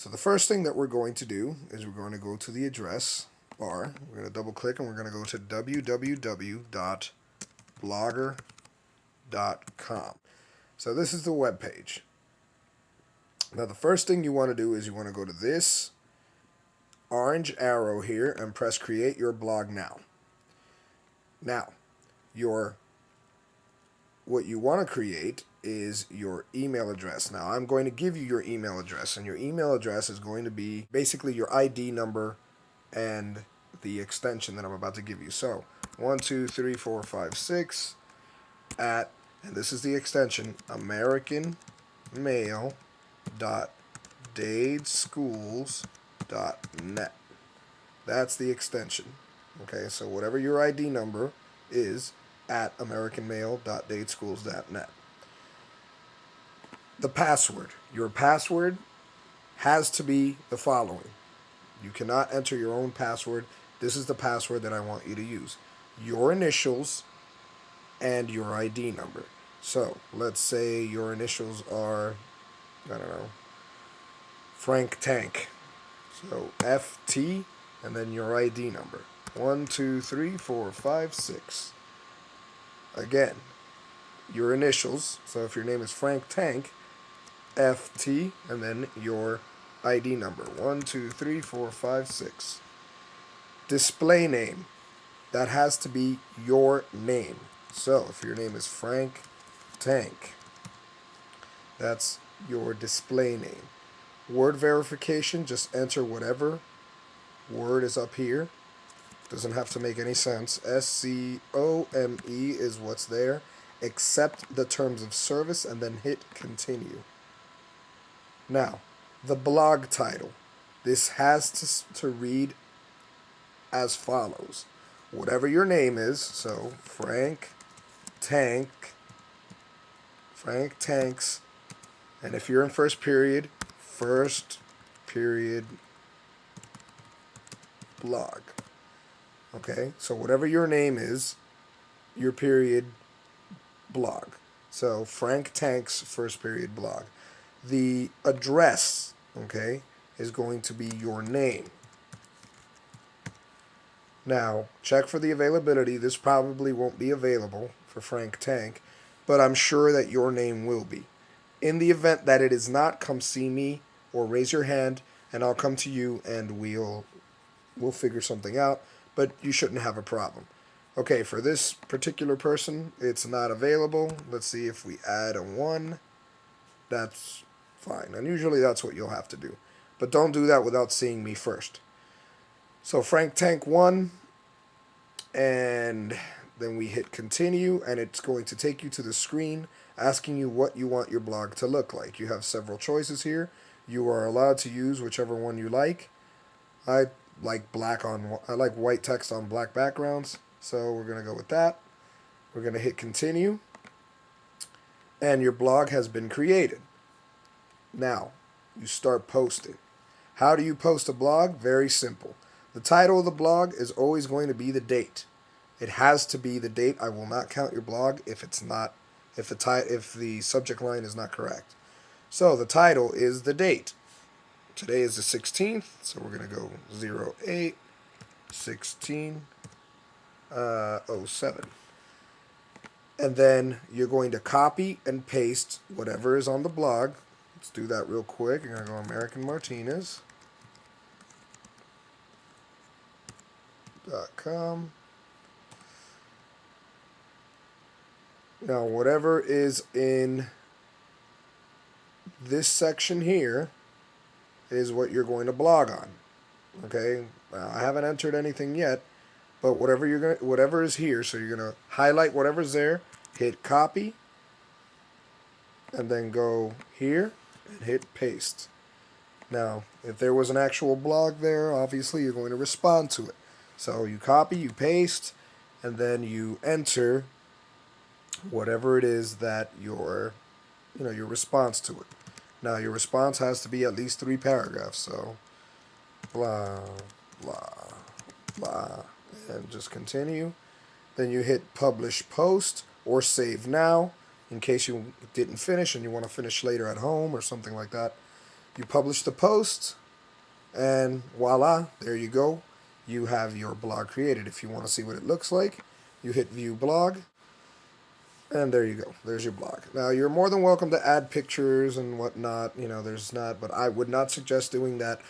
So the first thing that we're going to do is we're going to go to the address bar. We're going to double click and we're going to go to www.blogger.com. So this is the web page. Now the first thing you want to do is you want to go to this orange arrow here and press create your blog now. Now, what you want to create is your email address. Now I'm going to give you your email address, and your email address is going to be basically your ID number and the extension that I'm about to give you. So 12345 at, and this is the extension, americanmail.dadeschools.net. That's the extension. Okay, so whatever your ID number is at americanmail.dadeschools.net. The password. Your password has to be the following. You cannot enter your own password. This is the password that I want you to use. Your initials and your ID number. So let's say your initials are, I don't know, Frank Tank. So FT and then your ID number. 12345 Again, your initials. So if your name is Frank Tank, FT and then your ID number. 12345 Display name. That has to be your name. So if your name is Frank Tank, that's your display name. Word verification, just enter whatever word is up here. Doesn't have to make any sense. SCOME is what's there. Accept the terms of service and then hit continue. Now, the blog title. This has to read as follows. Whatever your name is, so Frank Tanks, and if you're in first period blog. Okay, so whatever your name is, your period blog. So Frank Tanks first period blog. The address, okay, is going to be your name. Now, check for the availability. This probably won't be available for Frank Tank, but I'm sure that your name will be. In the event that it is not, come see me or raise your hand, and I'll come to you and we'll figure something out, but you shouldn't have a problem. Okay, for this particular person, it's not available. Let's see if we add a 1. That's fine. And usually that's what you'll have to do. But don't do that without seeing me first. So Frank Tank 1, and then we hit continue, and it's going to take you to the screen asking you what you want your blog to look like. You have several choices here. You are allowed to use whichever one you like. I like white text on black backgrounds, so we're going to go with that. We're going to hit continue, and your blog has been created. Now, you start posting. How do you post a blog? Very simple. The title of the blog is always going to be the date. It has to be the date. I will not count your blog if the subject line is not correct. So the title is the date. Today is the 16th, so we're going to go 08/16/07. And then you're going to copy and paste whatever is on the blog. Let's do that real quick. You're going to go americanmartinez.com. Now, whatever is in this section here is what you're going to blog on. Okay, now, I haven't entered anything yet, but whatever is here, so you're gonna highlight whatever's there, hit copy, and then go here and hit paste. Now, if there was an actual blog there, obviously you're going to respond to it. So you copy, you paste, and then you enter whatever it is that your response to it. Now, your response has to be at least 3 paragraphs, so blah, blah, blah, and just continue. Then you hit publish post or save now in case you didn't finish and you want to finish later at home or something like that. You publish the post, and voila, there you go. You have your blog created. If you want to see what it looks like, you hit view blog, and there you go. There's your blog. Now, you're more than welcome to add pictures and whatnot. There's not, but I would not suggest doing that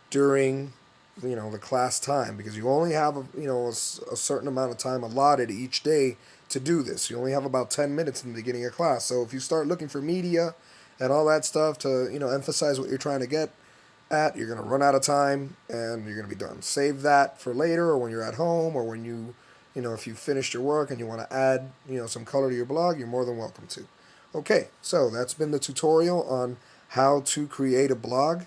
during, the class time, because you only have, a certain amount of time allotted each day to do this. You only have about 10 minutes in the beginning of class. So if you start looking for media and all that stuff to, emphasize what you're trying to get at, you're going to run out of time and you're going to be done. Save that for later, or when you're at home, or when if you finished your work and you want to add, some color to your blog, you're more than welcome to. Okay, so that's been the tutorial on how to create a blog.